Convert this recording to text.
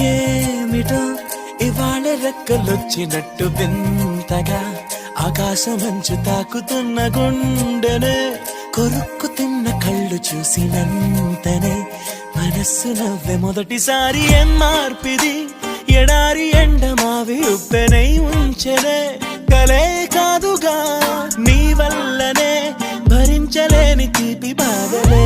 ఏమిటో ఇవాళ రెక్కలొచ్చినట్టు వింతగా ఆకాశమంచు తాకుతున్న గుండెనే కొరుక్కు తిన్న కళ్ళు చూసినంతనే మనస్సు నవ్వే మొదటిసారి ఏం మార్పిది ఎడారి ఎండ మావి ఉప్పెనై ఉంచెనే కలే కాదుగా నీ వల్లనే భరించలేని తీపి బాధలే